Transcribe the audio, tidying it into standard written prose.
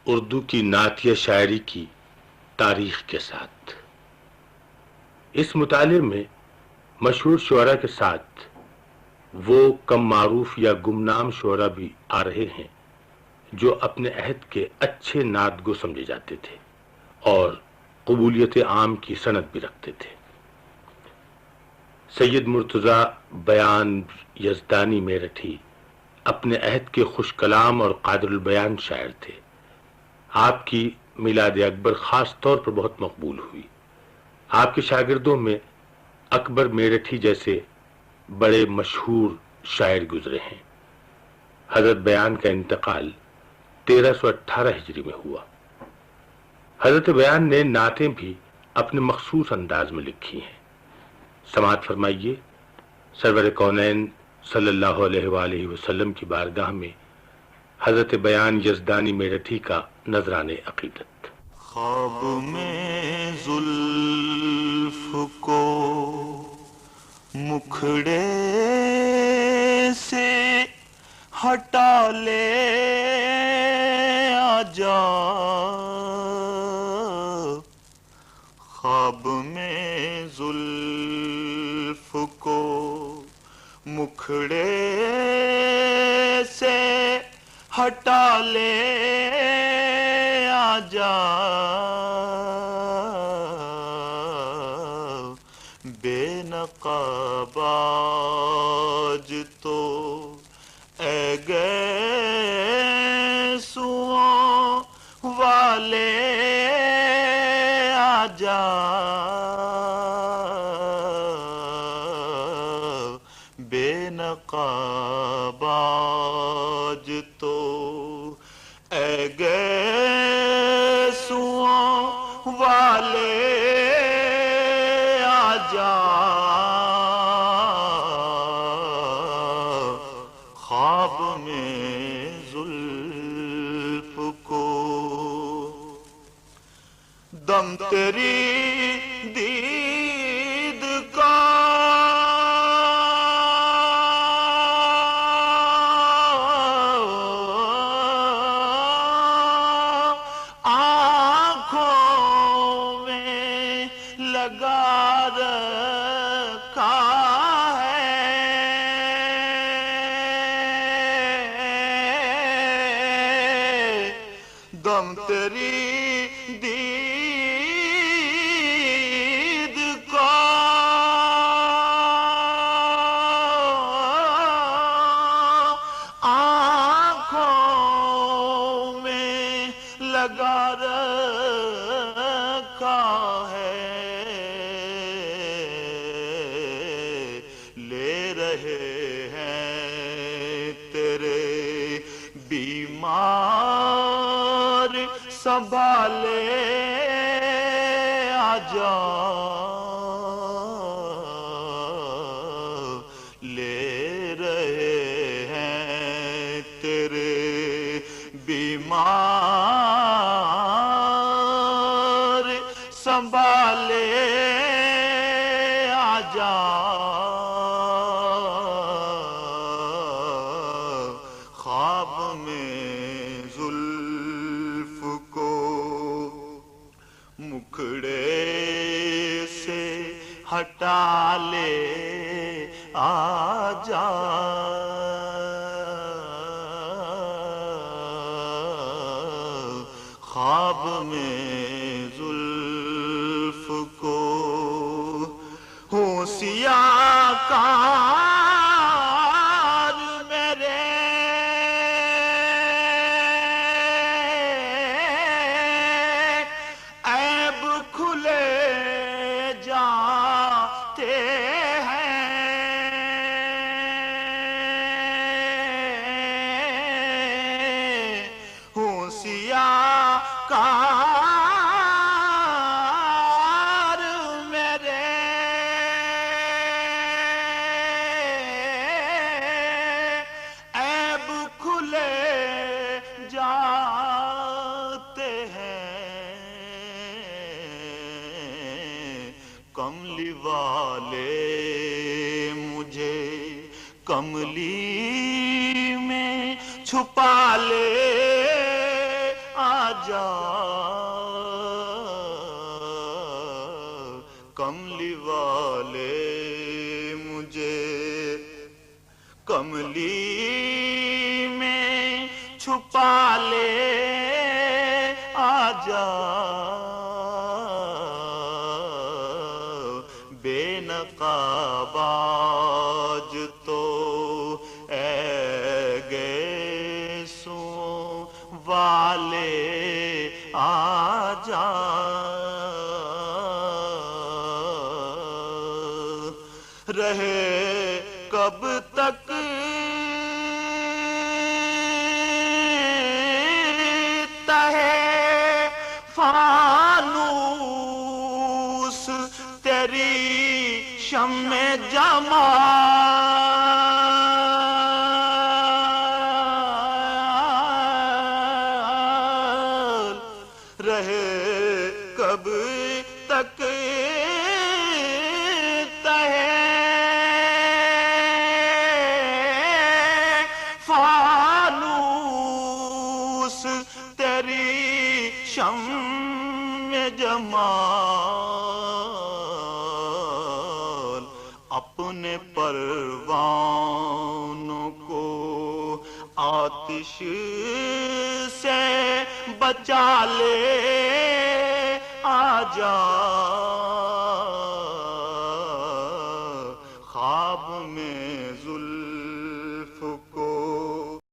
اردو کی نعتیہ شاعری کی تاریخ کے ساتھ۔ اس مطالعے میں مشہور شعراء کے ساتھ وہ کم معروف یا گمنام شعراء بھی آ رہے ہیں جو اپنے عہد کے اچھے نعت گو سمجھے جاتے تھے اور قبولیت عام کی سند بھی رکھتے تھے۔ سید مرتضی بیان یزدانی میرٹھی اپنے عہد کے خوش کلام اور قادر البیان شاعر تھے۔ آپ کی میلاد اکبر خاص طور پر بہت مقبول ہوئی۔ آپ کے شاگردوں میں اکبر میرٹھی جیسے بڑے مشہور شاعر گزرے ہیں۔ حضرت بیان کا انتقال 1318 ہجری میں ہوا۔ حضرت بیان نے نعتیں بھی اپنے مخصوص انداز میں لکھی ہیں۔ سماعت فرمائیے سرور کونین صلی اللہ علیہ وآلہ وسلم کی بارگاہ میں حضرت بیان یزدانی میرٹھی کا نذرانِ عقیدت۔ خواب میں زلف کو مکھڑے سے ہٹا لے آجا، خواب میں زلف کو مکھڑے سے ہٹا لے آجا، بے نقاب آج تو اے گیسوؤں والے آجا، بے نقاب آج تو اے گیسوؤں والے آجا، خواب میں زلف کو دم تیری دید کا آنکھوں میں لگا رکھا ہے، دم تیری دید کو آنکھوں میں لگا رکھا ہے، لے رہے ہیں تیرے بیمار سنبھالے آجا، لے رہے ہیں تیرے بیمار سنبھالے آجا، خواب میں زلف کو مکھڑے سے ہٹا لے آجا، خواب میں زلف کو ہوں سیاہ کار میرے عیب کھلے جاتے ہیں، ہوں سیاہ کار میرے عیب کھلے جاتے ہیں، کملی والے مجھے کملی میں چھپا لے آ آجا کملی والے مجھے کملی میں چھپا لے آجا بے نقاب آج تو اے گیسوں والے آجا رہے کب تک تہے فانوس تیری شمع جمال رہے کب تک فانوس تیری شمع جمال اپنے پروانوں کو آتش سے بچا لے آجا